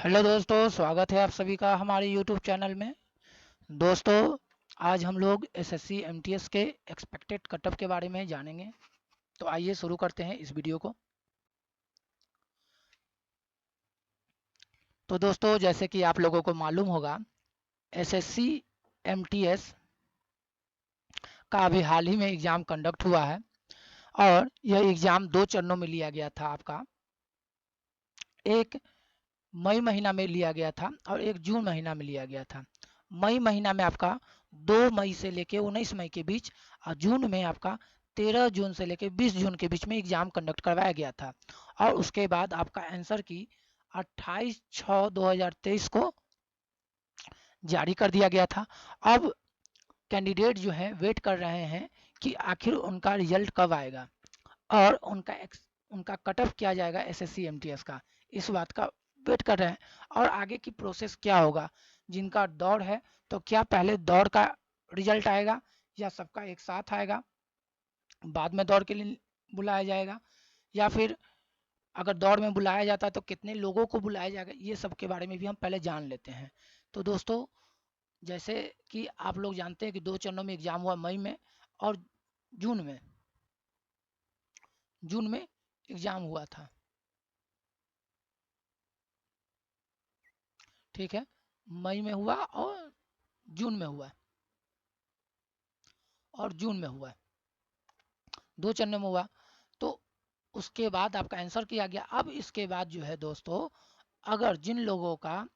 Hello दोस्तों, स्वागत है आप सभी का हमारे यूट्यूब चैनल में। दोस्तों, आज हम लोग एसएससी एमटीएस के एक्सपेक्टेड कटऑफ के बारे में जानेंगे। तो आइए शुरू करते हैं इस वीडियो को। तो दोस्तों, जैसे कि आप लोगों को मालूम होगा, एसएससी एमटीएस का अभी हाल ही में एग्ज़ाम कंडक्ट हुआ है और यह एग्ज़ाम दो चरणों में लिया गया था। आपका एक मई महीना में लिया गया था और एक जून महीना में लिया गया था। मई महीना में आपका 2 मई से लेके 19 मई के बीच और जून में आपका 13 जून से लेके 20 जून के बीच में एग्जाम कंडक्ट करवाया गया था। और उसके बाद आपका आंसर की 28/6/2023 को जारी कर दिया गया था। अब कैंडिडेट जो है वेट कर रहे हैं कि आखिर उनका रिजल्ट कब आएगा और उनका कट ऑफ किया जाएगा एसएससी एमटीएस का। इस बात का वेट कर रहे हैं और आगे की प्रोसेस क्या होगा। जिनका दौड़ है तो क्या पहले दौड़ का रिजल्ट आएगा या सबका एक साथ आएगा, बाद में दौड़ के लिए बुलाया जाएगा, या फिर अगर दौड़ में बुलाया जाता है तो कितने लोगों को बुलाया जाएगा, ये सब के बारे में भी हम पहले जान लेते हैं। तो दोस्तों, जैसे कि आप लोग जानते हैं कि दो चरणों में एग्जाम हुआ, मई में और जून में। जून में एग्जाम हुआ था, ठीक है। मई में हुआ और जून में हुआ और जून में हुआ, दो चरणों में हुआ। तो उसके बाद आपका आंसर किया गया। अब इसके बाद जो है दोस्तों, अगर जिन लोगों का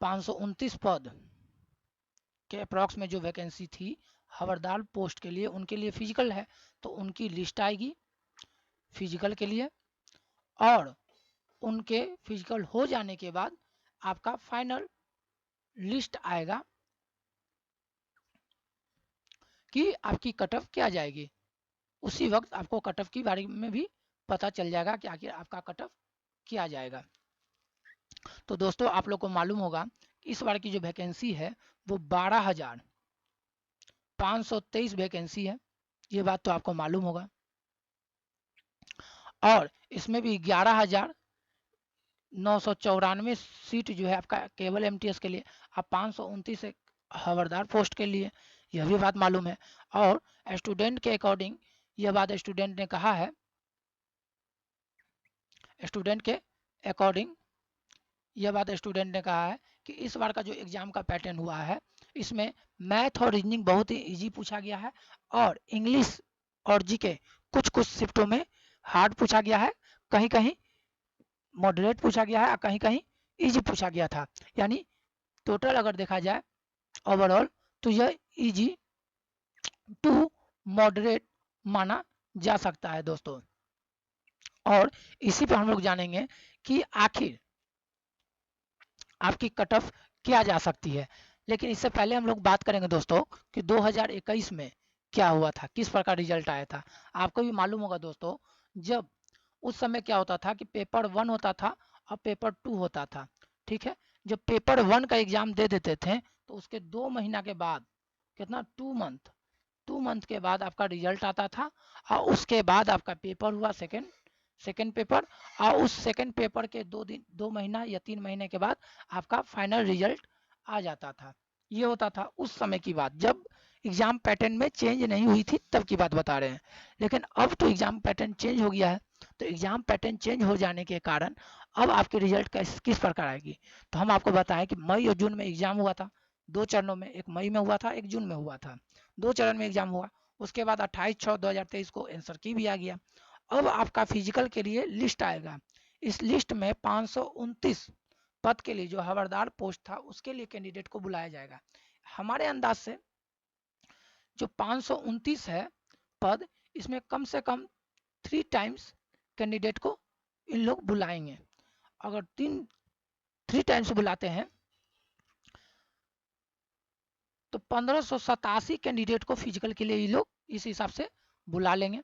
529 पद के अप्रॉक्स में जो वैकेंसी थी हवलदार पोस्ट के लिए, उनके लिए फिजिकल है तो उनकी लिस्ट आएगी फिजिकल के लिए। और उनके फिजिकल हो जाने के बाद आपका फाइनल लिस्ट आएगा कि आपकी कट ऑफ क्या जाएगी। उसी वक्त आपको कट ऑफ के बारे में भी पता चल जाएगा कि आखिर आपका कट ऑफ क्या जाएगा। तो दोस्तों, आप लोग को मालूम होगा कि इस बार की जो वैकेंसी है वो 12,523 वैकेंसी है। ये बात तो आपको मालूम होगा। और इसमें भी 11,994 सीट जो है आपका केवल एमटीएस के लिए, अब 529 हवलदार पोस्ट के लिए, यह भी बात मालूम है। और स्टूडेंट के अकॉर्डिंग यह बात स्टूडेंट ने कहा है, स्टूडेंट के अकॉर्डिंग यह बात स्टूडेंट ने कहा है कि इस बार का जो एग्जाम का पैटर्न हुआ है, इसमें मैथ और रीजनिंग बहुत ही इजी पूछा गया है और इंग्लिश और जीके कुछ कुछ शिफ्टों में हार्ड पूछा गया है, कहीं कहीं मॉडरेट पूछा गया है और कहीं कहीं इजी पूछा गया था। यानी टोटल अगर देखा जाए ओवरऑल तो यह इजी टू मॉडरेट माना जा सकता है दोस्तों। और इसी पे हम लोग जानेंगे कि आखिर आपकी कट ऑफ क्या जा सकती है। लेकिन इससे पहले हम लोग बात करेंगे दोस्तों कि 2021 में क्या हुआ था, किस प्रकार रिजल्ट आया था। आपको भी मालूम होगा दोस्तों, जब उस समय क्या होता था कि पेपर 1 होता था और पेपर 2 होता था, ठीक है। जब पेपर 1 का एग्जाम दे देते थे तो उसके 2 महीना के बाद, कितना, 2 मंथ के बाद आपका रिजल्ट आता था। और उसके बाद आपका पेपर हुआ सेकेंड सेकेंड पेपर। और उस सेकेंड पेपर के 2 महीना या 3 महीने के बाद आपका फाइनल रिजल्ट आ जाता था। ये होता था उस समय की बात, जब एग्जाम पैटर्न में चेंज नहीं हुई थी, तब की बात बता रहे हैं। लेकिन अब तो एग्जाम पैटर्न चेंज हो गया है। तो एग्जाम पैटर्न चेंज हो जाने के कारण अब आपकी रिजल्ट किस प्रकार आएगी। तो हम आपको बताएं कि मई और जून में एग्जाम हुआ था, दो चरणों में, एक मई में हुआ था, एक जून में हुआ था। दो चरण में एग्जाम हुआ। उसके बाद 28/6/2023 को आंसर की भी आ गया। अब आपका फिजिकल के लिए लिस्ट आएगा। इस लिस्ट में 529 पद के लिए जो हवलदार पोस्ट था उसके लिए कैंडिडेट को बुलाया जाएगा। हमारे अंदाज से जो 529 है पद, इसमें कम से कम 3 टाइम्स कैंडिडेट को इन लोग बुलाएंगे। अगर 3 टाइम्स बुलाते हैं तो 1587 कैंडिडेट को फिजिकल के लिए ये लोग इस हिसाब से बुला लेंगे।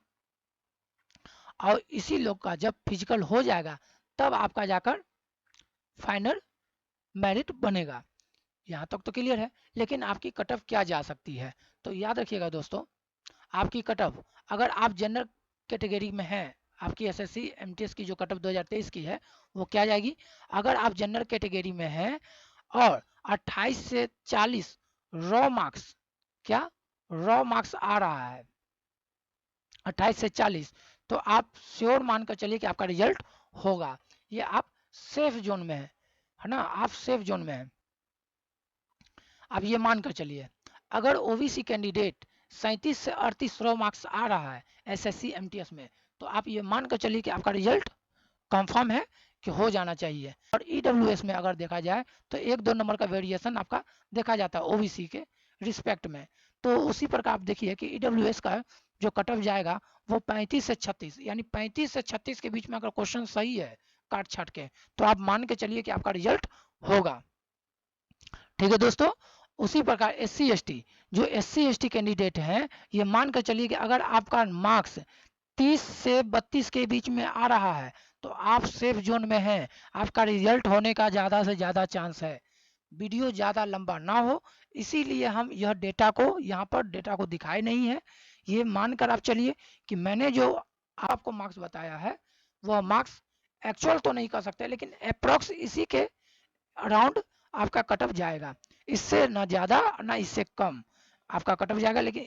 और इसी लोग का जब फिजिकल हो जाएगा तब आपका जाकर फाइनल मेरिट बनेगा। यहाँ तक तो क्लियर है। लेकिन आपकी कट ऑफ क्या जा सकती है, तो याद रखिएगा दोस्तों, आपकी कट ऑफ, अगर आप जनरल कैटेगरी में हैं, आपकी एसएससी एमटीएस की जो कट ऑफ 2023 की है वो क्या जाएगी। अगर आप जनरल कैटेगरी में हैं और 28 से 40 रॉ मार्क्स, क्या रॉ मार्क्स आ रहा है 28 से 40, तो आप श्योर मानकर चलिए कि आपका रिजल्ट होगा। ये आप सेफ जोन में है ना, आप सेफ जोन में है। आप ये मानकर चलिए अगर ओबीसी कैंडिडेट 37 से 38 रॉ मार्क्स आ रहा है एसएससी एमटीएस में, तो आप ये मानकर चलिए कि आपका रिजल्ट कंफर्म है कि हो जाना चाहिए। और ईडब्ल्यूएस में अगर देखा जाए तो 1-2 नंबर का वेरिएशन आपका देखा जाता है ओबीसी के रिस्पेक्ट में। तो उसी प्रकार आप देखिए कि ईडब्ल्यूएस का जो कट ऑफ जाएगा वो 35 से 36, यानी 35 से 36 के बीच में अगर क्वेश्चन सही है काट छाट के, तो आप मान के चलिए कि आपका रिजल्ट होगा। ठीक है दोस्तों, उसी प्रकार एससी एसटी, जो एससी एसटी कैंडिडेट हैं, ये मान कर चलिए कि अगर आपका मार्क्स 30 से 32 के बीच में आ रहा है तो आप सेफ जोन में हैं, आपका रिजल्ट होने का ज़्यादा से ज़्यादा चांस है। वीडियो ज़्यादा लंबा ना हो इसीलिए हम यह डेटा को यहाँ पर डेटा को दिखाए नहीं है। ये मानकर आप चलिए कि मैंने जो आपको मार्क्स बताया है वह मार्क्स एक्चुअल तो नहीं कर सकते, लेकिन अप्रोक्स इसी के अराउंड आपका कट ऑफ जाएगा। इससे ना ज़्यादा ना इससे कम आपका कट ऑफ जाएगा, लेकिन